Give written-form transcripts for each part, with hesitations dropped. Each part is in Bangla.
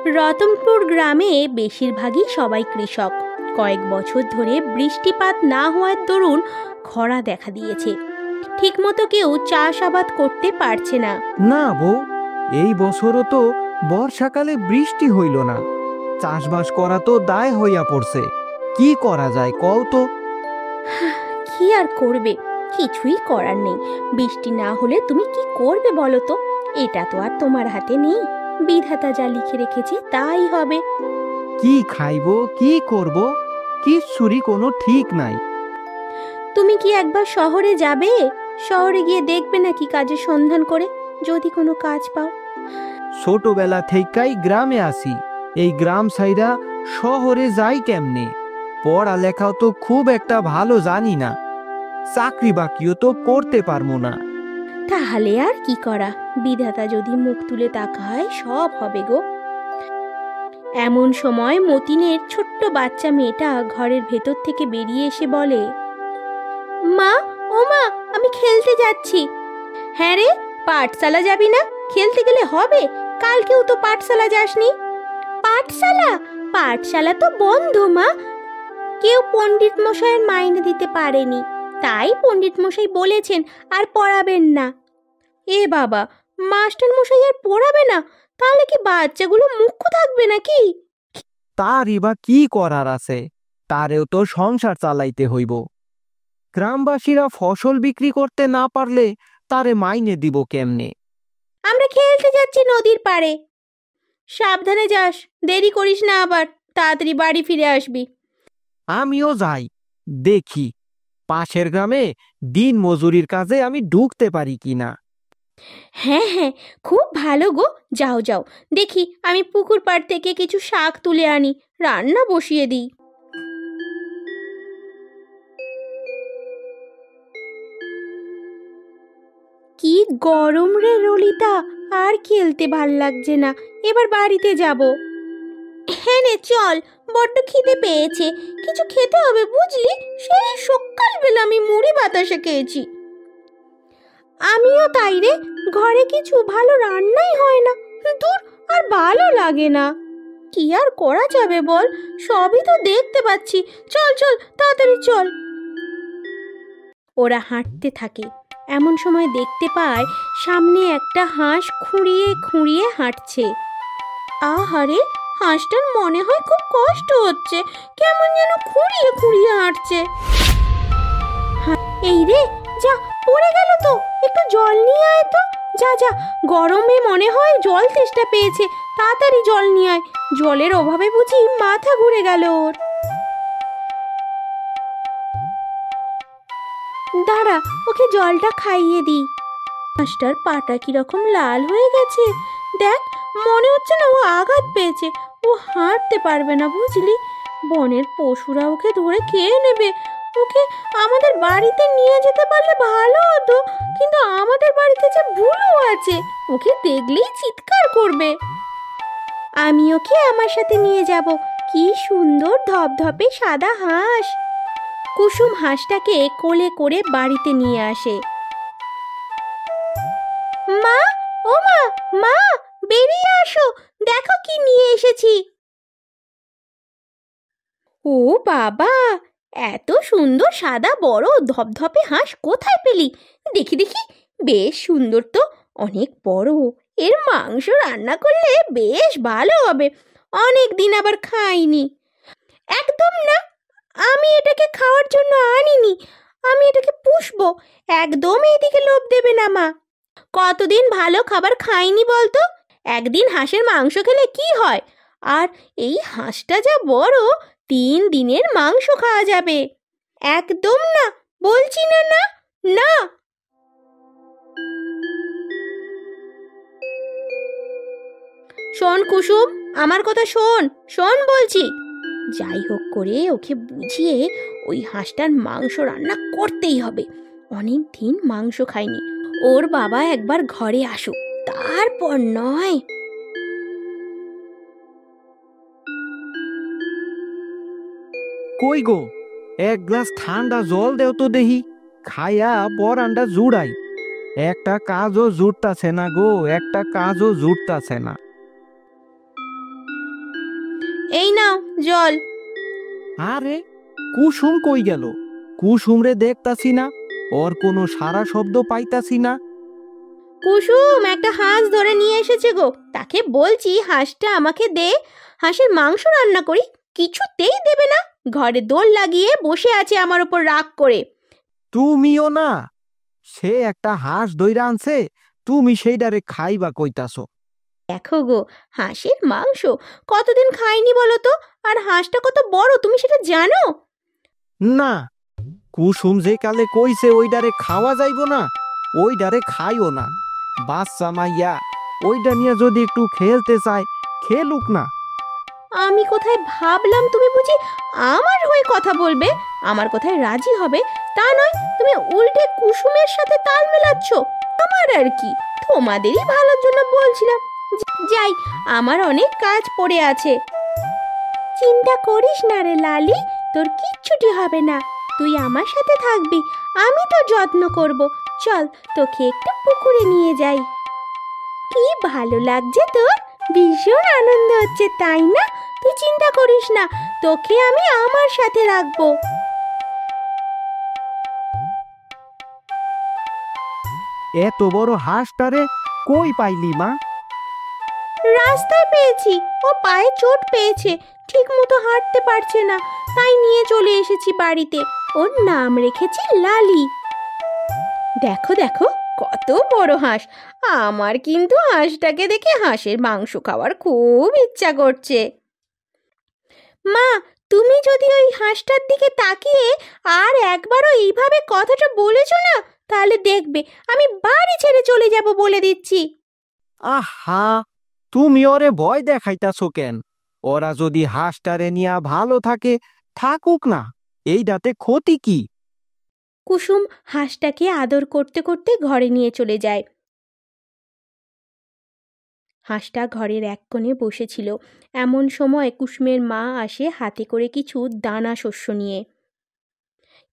রতনপুর গ্রামে বেশিরভাগই সবাই কৃষক। কয়েক বছর ধরে বৃষ্টিপাত না হওয়ার দরুন খরা দেখা দিয়েছে। ঠিকমতো কেউ চাষাবাদ করতে পারছে না। না বউ, এই বছরও তো বর্ষাকালে বৃষ্টি হইল না। চাষবাস করা তো দায় হইয়া পড়ছে। কি করা যায় কও তো? কি আর করবে, কিছুই করার নেই। বৃষ্টি না হলে তুমি কি করবে বলো তো? এটা তো আর তোমার হাতে নেই। বিধাতা যা লিখে রেখেছে তাই হবে। কি খাইবো, কি করব, কিচ্ছুরই কোনো ঠিক নাই। তুমি কি একবার শহরে যাবে? শহরে গিয়ে দেখবে নাকি কাজের সন্ধান করে, যদি কোনো কাজ পাও। ছোটবেলা থেকেই গ্রামে আসি, এই গ্রাম সাইরা শহরে যাই কেমনে? পড়ালেখাও তো খুব একটা ভালো জানি না, চাকরি বাকরিও তো করতে পারবো না। তাহলে আর কি করা, বিধাতা যদি মুখ তুলে তাকায় সব হবে গো। এমন সময় মতিনের ছোট্ট বাচ্চা মেয়েটা ঘরের ভেতর থেকে বেরিয়ে এসে বলে, মা, ও মা, আমি খেলতে যাচ্ছি। হ্যাঁ রে, পাঠশালা যাবি না? খেলতে গেলে হবে, কালকেও তো পাঠশালা যাসনি। পাঠশালা? পাঠশালা তো বন্ধ মা। কেউ পণ্ডিত মশাইয়ের মাইনে দিতে পারেনি, তাই পণ্ডিত মশাই বলেছেন আর পড়াবেন না। এ বাবা, মাস্টার মশাই আর পড়াবে না? তাহলে কি বাচ্চাগুলো মূর্খ থাকবে নাকি? তারই বা কি করার আছে, তারেও তো সংসার চালাইতে হইব। গ্রামবাসীরা ফসল বিক্রি করতে না পারলে তারে মাইনে দিব কেমনে? আমরা খেলতে যাচ্ছি নদীর পাড়ে। সাবধানে যাস, দেরি করিস না আবার, তাড়াতাড়ি বাড়ি ফিরে আসবি। আমিও যাই, দেখি পাশের গ্রামে দিন মজুরির কাজে আমি ঢুকতে পারি কিনা। হ্যাঁ হ্যাঁ, খুব ভালো গো, যাও যাও। দেখি আমি পুকুর পাড় থেকে কিছু শাক তুলে আনি, রান্না বসিয়ে দিই। কি গরম রে ললিতা, আর খেলতে ভাল লাগছে না, এবার বাড়িতে যাব। হ্যাঁ রে চল, বড্ড খিদে পেয়েছে, কিছু খেতে হবে বুঝলি। সেই সকালবেলা আমি মুড়ি বাতাসা খেয়েছি। আমিও তাই রে, ঘরে কিছু ভালো রান্নাই হয় না। দূর, আর ভালো লাগে না। কি আর করা যাবে বল, সবই তো দেখতে পাচ্ছি। চল চল, তাড়াতাড়ি চল। ওরা হাঁটতে থাকে। এমন সময় দেখতে পায় সামনে একটা হাঁস খুঁড়িয়ে খুঁড়িয়ে হাঁটছে। আহারে, হাঁসটার মনে হয় খুব কষ্ট হচ্ছে, কেমন যেন খুঁড়িয়ে খুঁড়িয়ে হাঁটছে। এই রে, যা, পড়ে গেল তো, একটু জল নিয়ে আয় তো। যা যা, গরমে মনে হয় জল তেষ্টা পেয়েছে, তাড়াতাড়ি জল নিয়ে আয়। জলের অভাবে বুঝি মাথা ঘুরে গেল ওর। দাঁড়া, ওকে জলটা খাইয়ে দিই। হাঁসটার পাটা কিরকম লাল হয়ে গেছে দেখ, মনে হচ্ছে না ও আঘাত পেয়েছে। ও হাঁটতে পারবে না বুঝলি, বনের পশুরা ওকে ধরে খেয়ে নেবে। ওকে আমাদের বাড়িতে নিয়ে যেতে পারলে ভালো হতো, কিন্তু আমাদের বাড়িতে যে ভুলু আছে, ওকে দেখলেই চিৎকার করবে। আমি ওকে আমার সাথে নিয়ে যাব। কি সুন্দর ধপধপে সাদা হাঁস। কুসুম হাঁসটাকে কোলে করে বাড়িতে নিয়ে আসে। মা, ও মা, মা, বেরিয়ে আসো, দেখো কি নিয়ে এসেছি। ও বাবা, এত সুন্দর সাদা বড় ধপধপে হাঁস কোথায় পেলি? দেখি দেখি, বেশ সুন্দর তো, অনেক বড়। এর মাংস রান্না করলে বেশ ভালো হবে, অনেক দিন আবার খাইনি। একদম না, আমি এটাকে খাওয়ার জন্য আনিনি, আমি এটাকে পুষবো। একদম এইদিকে লোভ দেবে না মা। কতদিন ভালো খাবার খাইনি বলতো? একদিন হাঁসের মাংস খেলে কি হয়? আর এই হাঁসটা যা বড়, 3 দিনের মাংস খাওয়া যাবে। একদম না, বলছি না, না না। শোন কুসুম, আমার কথা শোন, শোন বলছি। যাই হোক করে ওকে বুঝিয়ে ওই হাঁসটার মাংস রান্না করতেই হবে। অনেক দিন মাংস খায়নি, ওর বাবা একবার ঘরে আসুক, তারপর নয়। কই গো, এক গ্লাস ঠান্ডা জল দেও তো দেখি, খাইয়া পরানটা জুড়াই। একটা কাজও জুটতাছে না গো, একটা কাজও জুটতাছে না। এই নাও জল। আরে কুসুম কই গেল? কুসুম রে দেখতাছি না, ওর কোনো সারা শব্দ পাইতাছি না। কুসুম একটা হাঁস ধরে নিয়ে এসেছে গো, তাকে বলছি হাঁসটা আমাকে দে, হাঁসের মাংস রান্না করি, কিছুতেই দেবে না। ঘরে দোল লাগিয়ে বসে আছে আমার উপর রাগ করে। তুমিও না, সে একটা হাঁস ধইরা আনছে, তুমি সেইটারে খাইবা কইতাছো? দেখো গো, হাঁসের মাংস কতদিন খাইনি বলো তো, আর হাঁসটা কত বড় তুমি সেটা জানো? না, কুসুম যে কালে কইছে ওইটারে খাওয়া যাইব না, ওইটারে খাইও না। বাচ্চা মাইয়া, ওইটা নিয়ে যদি একটু খেলতে চায় খেলুক না। আমি কোথায় ভাবলাম তুমি বুঝি আমার হয়ে কথা বলবে, আমার কথায় রাজি হবে, তা নয় তুমি উল্টে কুসুমের সাথে তাল মেলাচ্ছ। আমার আর কি, তোমাদেরই ভালোর জন্য বলছিলাম। যাই, আমার অনেক কাজ পড়ে আছে। চিন্তা করিস না রে লালি, তোর কিচ্ছুটি হবে না, তুই আমার সাথে থাকবি, আমি তো যত্ন করব। চল তোকে একটু পুকুরে নিয়ে যাই। কি ভালো লাগছে তোর, ভীষণ আনন্দ হচ্ছে তাই না? তুই চিন্তা করিস না, তোকে আমি আমার সাথে রাখবো। এত বড় হাঁসটারে কই পাইলি মা? রাস্তায় পেয়েছি, ও পায়ে চোট পেয়েছে, ঠিক মতো হাঁটতে পারছে না, তাই নিয়ে চলে এসেছি বাড়িতে। ওর নাম রেখেছি লালি। দেখো দেখো কত বড় হাঁস, আমার কিন্তু হাঁসটাকে দেখে হাঁসের মাংস খাওয়ার খুব ইচ্ছা করছে। মা, তুমি যদি ওই হাঁসটার দিকে তাকিয়ে আর একবারও এইভাবে কথাটা বলেছো না, তাহলে দেখবে আমি বাড়ি ছেড়ে চলে যাব বলে দিচ্ছি। আহা, তুমি ওরে ভয় দেখাইতাছো কেন? ওরা যদি হাঁসটারে নিয়া ভালো থাকে, থাকুক না, এইটাতে ক্ষতি কি? কুসুম হাঁসটাকে আদর করতে করতে ঘরে নিয়ে চলে যায়। হাঁসটা ঘরের এক কোণে বসেছিল। এমন সময় কুসুমের মা আসে হাতে করে কিছু দানা শস্য নিয়ে।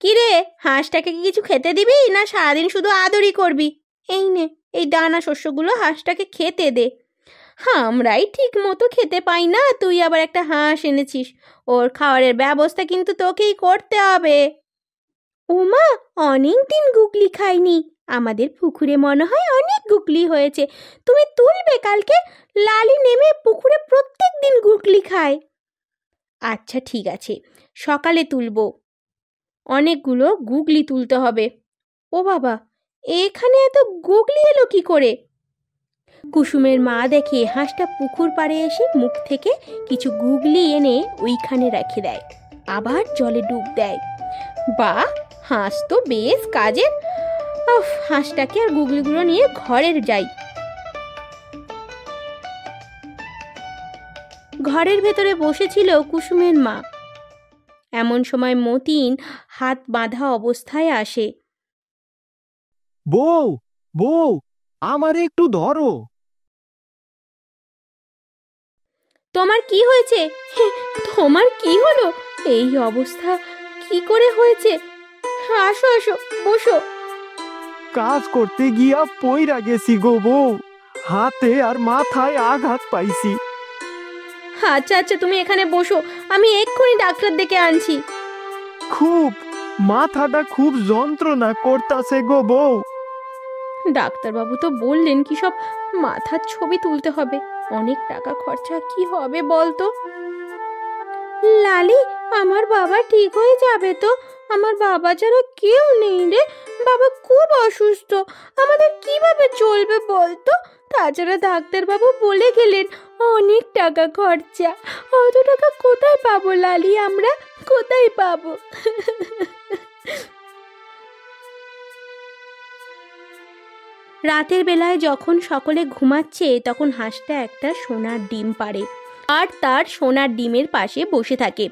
কিরে, হাঁসটাকে কি কিছু খেতে দিবি, না সারাদিন শুধু আদরই করবি? এই নে, এই দানা শস্যগুলো হাঁসটাকে খেতে দে। আমরাই ঠিক মতো খেতে পাই না, তুই আবার একটা হাঁস এনেছিস, ওর খাবারের ব্যবস্থা কিন্তু তোকেই করতে হবে। ওমা, অনেক দিন গুগলি খাইনি, আমাদের পুকুরে মনে হয় অনেক গুগলি হয়েছে, তুমি তুলবে কালকে? লালি নেমে পুকুরে প্রত্যেক দিন গুগলি খায়। আচ্ছা ঠিক আছে, সকালে তুলবো, অনেকগুলো গুগলি তুলতে হবে। ও বাবা, এখানে এত গুগলি এলো কি করে? কুসুমের মা দেখে হাঁসটা পুকুর পাড়ে এসে মুখ থেকে কিছু গুগলি এনে ওইখানে রেখে দেয়, আবার জলে ডুব দেয়। বাহ, হাঁস তো বেশ কাজের। হাঁসটাকে আর গুগলিগুলো নিয়ে ঘরের যাই। ঘরের ভেতরে বসেছিল কুসুমের মা। এমন সময় মতিন হাত বাঁধা অবস্থায় আসে। বউ, বউ, আমারে একটু ধরো। তোমার কি হয়েছে? তোমার কি হলো? এই অবস্থা কি করে হয়েছে? আসো আসো, বসো। কাজ করতে গিয়া পইরা গেছি গো বউ, হাতে আর মাথায় আঘাত পাইছি। আচ্ছা আচ্ছা, তুমি এখানে বসো, আমি এক্ষুনি ডাক্তার ডেকে আনছি। খুব মাথাটা খুব যন্ত্রণা করতাছে গো বউ। ডাক্তারবাবু তো বললেন কি সব মাথার ছবি তুলতে হবে, অনেক টাকা খরচা, কি হবে বলতো? লালি, আমার বাবা ঠিক হয়ে যাবে তো? আমার বাবা ছাড়া কেউ নেই রে, বাবা খুব অসুস্থ, আমাদের কিভাবে চলবে বলতো? তাছাড়া ডাক্তারবাবু বলে গেলেন অনেক টাকা খরচা, অত টাকা কোথায় পাবো লালি, আমরা কোথায় পাবো? রাতের বেলায় যখন সকলে ঘুমাচ্ছে তখন হাঁসটা একটা সোনার ডিম পাড়ে আর তার সোনার ডিমের পাশে বসে থাকে।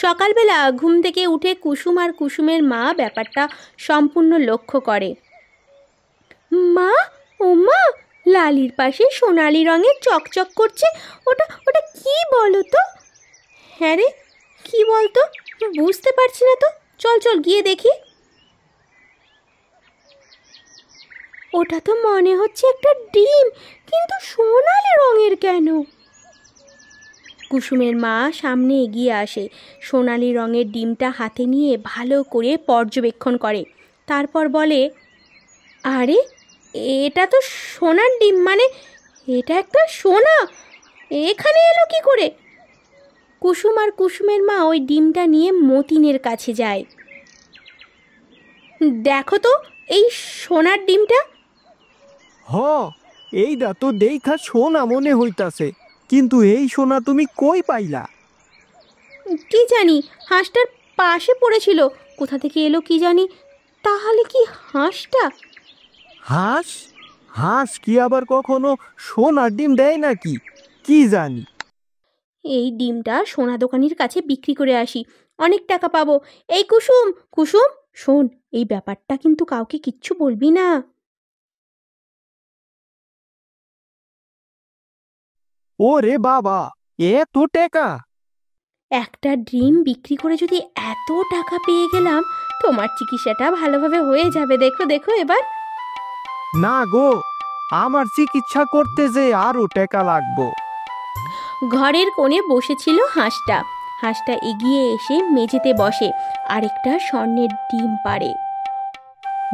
সকালবেলা ঘুম থেকে উঠে কুসুম আর কুসুমের মা ব্যাপারটা সম্পূর্ণ লক্ষ্য করে। মা, ও মা, লালির পাশে সোনালি রঙের চকচক করছে, ওটা ওটা কি বলো তো? হ্যাঁ রে, কি বলতো, বুঝতে পারছি না তো, চল চল গিয়ে দেখি। ওটা তো মনে হচ্ছে একটা ডিম, কিন্তু সোনালি রঙের কেন? কুসুমের মা সামনে এগিয়ে আসে, সোনালি রঙের ডিমটা হাতে নিয়ে ভালো করে পর্যবেক্ষণ করে, তারপর বলে, আরে এটা তো সোনার ডিম, মানে এটা একটা সোনা, এখানে এলো কি করে? কুসুম আর কুসুমের মা ওই ডিমটা নিয়ে মতিনের কাছে যায়। দেখো তো এই সোনার ডিমটা। হ, এইটা তো দেখা সোনা মনে হইতাছে, কিন্তু এই সোনা তুমি কই পাইলা? কি জানি, হাঁসটার পাশে পড়েছিল, কোথা থেকে এলো কি জানি। তাহলে কি হাঁসটা? হাঁস? হাঁস কি আবার কখনো সোনার ডিম দেয় নাকি? কি জানি। এই ডিমটা সোনা দোকানির কাছে বিক্রি করে আসি, অনেক টাকা পাবো। এই কুসুম, কুসুম শোন, এই ব্যাপারটা কিন্তু কাউকে কিচ্ছু বলবি না। ওরে বাবা, এত টাকা! একটা ডিম বিক্রি করে যদি এত টাকা পেয়ে গেলাম, তোমার চিকিৎসাটা ভালোভাবে হয়ে যাবে। দেখো দেখো এবার। না গো, আমার চিকিৎসা করতে যে আরো টাকা লাগবো। ঘরের কোণে বসেছিল হাঁসটা। হাঁসটা এগিয়ে এসে মেঝেতে বসে, আরেকটা স্বর্ণের ডিম পাড়ে।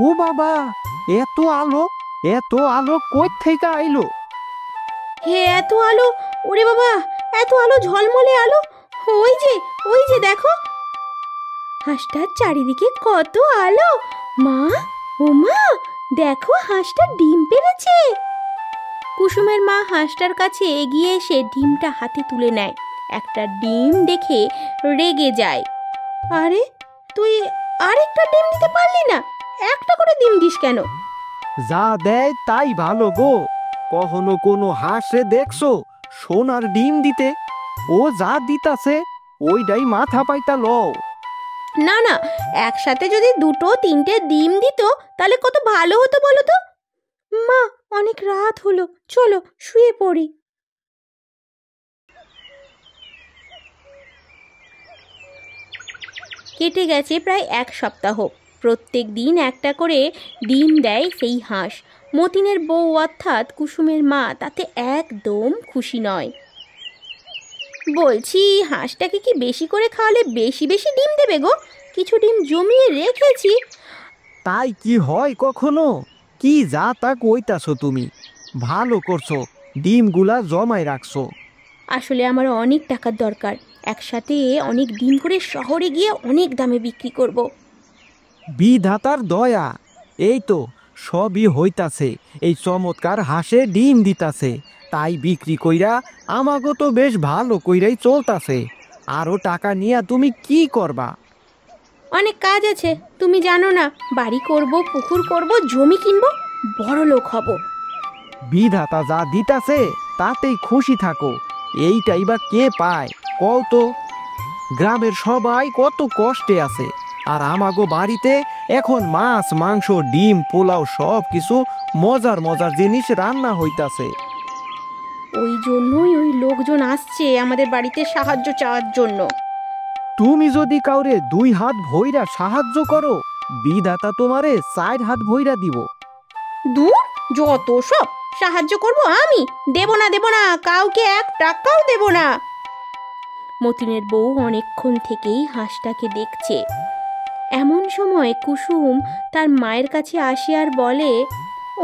ও বাবা, এত আলো! এত আলো কই থেকে আইলো? হে, এত আলো! ওরে বাবা, এত আলো, ঝলমলে আলো! ওই যে, ওই যে দেখো, হাঁসটার চারিদিকে কত আলো! মা, ও মা, দেখো হাঁসটা ডিম পেড়েছে। কুসুমের মা হাঁসটার কাছে এগিয়ে এসে ডিমটা হাতে তুলে নেয়। একটা ডিম দেখে রেগে যায়। আরে তুই আরেকটা ডিম দিতে পারলি না? একটা করে ডিম দিস কেন? যা দেয় তাই ভালো গো। কখনো কোনো হাঁসে দেখছো সোনার ডিম দিতে? ও যা দিতাছে ওইটাই মাথা পাইতা লও। না না, একসাথে যদি দুটো তিনটে ডিম দিত তাহলে কত ভালো হতো বলো তো। মা, অনেক রাত হলো, চলো শুয়ে পড়ি। কেটে গেছে প্রায় 1 সপ্তাহ। প্রত্যেক দিন একটা করে ডিম দেয় সেই হাঁস। মতিনের বউ অর্থাৎ কুসুমের মা তাতে একদম খুশি নয়। বলছি, হাঁসটাকে কি বেশি করে খাওয়ালে বেশি বেশি ডিম দেবে গো? কিছু ডিম জমিয়ে রেখেছি। তাই কি হয় কখনো? কি যা তা কইতাছো তুমি? ভালো করছো, ডিমগুলা জমায় রাখছো। আসলে আমার অনেক টাকার দরকার, একসাথে অনেক ডিম করে শহরে গিয়ে অনেক দামে বিক্রি করব। বিধাতার দয়া, এই তো সবই হইতাছে। এই চমৎকার হাঁসে ডিম দিতাছে, তাই বিক্রি কইরা আমাগো তো বেশ ভালো কইরাই চলতাছে। আরো টাকা নিয়া তুমি কি করবা? অনেক কাজ আছে, তুমি জানো না। বাড়ি করব, পুকুর করব, জমি কিনবো, বড় লোক হব। বিধাতা যা দিতাছে তাতেই খুশি থাকো। এইটাই বা কে পায় কও তো? গ্রামের সবাই কত কষ্টে আছে, আর আমাগো বাড়িতে এখন মাছ, মাংস, ডিম, পোলাও সব কিছু মজার মজার জিনিস রান্না হইতাছে। ওই জন্যই ওই লোকজন আসছে আমাদের বাড়িতে সাহায্য চাওয়ার জন্য। তুমি যদি কাউরে 2 হাত ভইরা সাহায্য করো, বিধাতা তোমারে 4 হাত ভইরা দিব। দূর, যত সব! সাহায্য করব আমি? দেব না, দেব না, কাউকে 1 টাকাও দেব না। মতিনের বউ অনেকক্ষণ থেকেই হাঁসটাকে দেখছে। এমন সময় কুসুম তার মায়ের কাছে আসে আর বলে,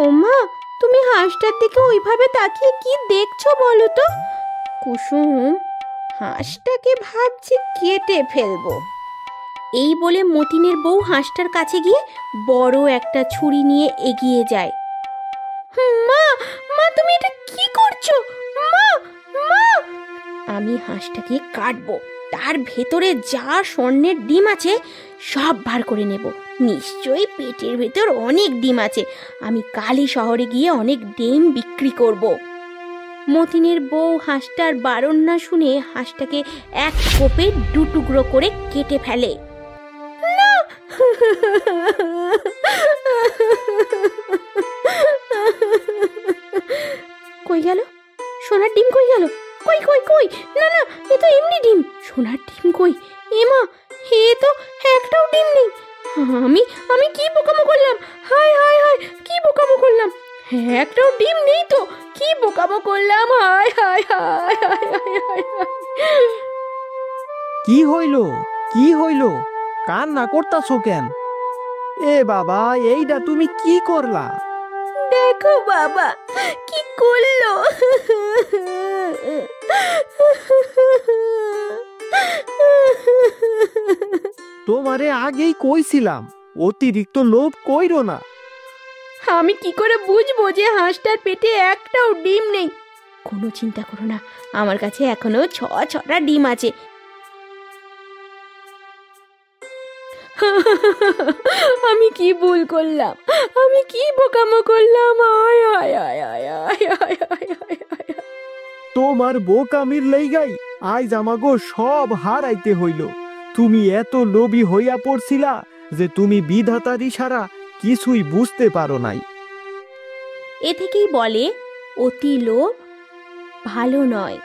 ও মা, তুমি হাঁসটার দিকে ওইভাবে তাকিয়ে কি দেখছো বলো তো? কুসুম, হাঁসটাকে ভাবছি কেটে ফেলবো। এই বলে মতিনের বউ হাঁসটার কাছে গিয়ে বড় একটা ছুরি নিয়ে এগিয়ে যায়। মা, মা, তুমি এটা কি করছো? মা, মা! আমি হাঁসটাকে কাটবো, তার ভেতরে যা স্বর্ণের ডিম আছে সব বার করে নেব। নিশ্চয়ই পেটের ভেতর অনেক ডিম আছে। আমি কালই শহরে গিয়ে অনেক ডিম বিক্রি করব। মতিনের বউ হাঁসটার বারণ না শুনে হাঁসটাকে 1 কোপে 2 টুকরো করে কেটে ফেলে। না! কই গেল সোনার ডিম? কই গেল? কই কই কই? না না, এ তো এমনি ডিম। সোনার ডিম কই? এমা, হে তো একটাও ডিম নেই। আমি আমি কি বোকামো করলাম? হায় হায় হায়, কি বোকামো করলাম? হ্যাঁ, একটাও ডিম নেই তো, কি বোকামো করলাম? হায় হায় হায় হায় হায় হায় হায়। কি হইল? কি হইল? কান্না করতাছো কেন? এ বাবা, এইটা তুমি কি করলা? দেখো বাবা, কি করলো। তোমারে আগেই কইছিলাম অতিরিক্ত লোভ কইরো না। আমি কি করে বুঝবো যে হাঁসটার পেটে একটাও ডিম নেই? কোনো চিন্তা করো না, আমার কাছে এখনো ছটা ডিম আছে। আমি কি ভুল করলাম? আমি কি বোকামো করলাম? আয় আয় আয় আয় আয় আয় আয় আয় আয়। তোমার বোকামির লাইগাই আজ আমাগো সব হারাইতে হইল। তুমি এত লোভী হইয়া পড়ছিলা যে তুমি বিধাতার ইশারা কিছুই বুঝতে পারো নাই। এ থেকেই বলে, অতি লোভ ভালো নয়।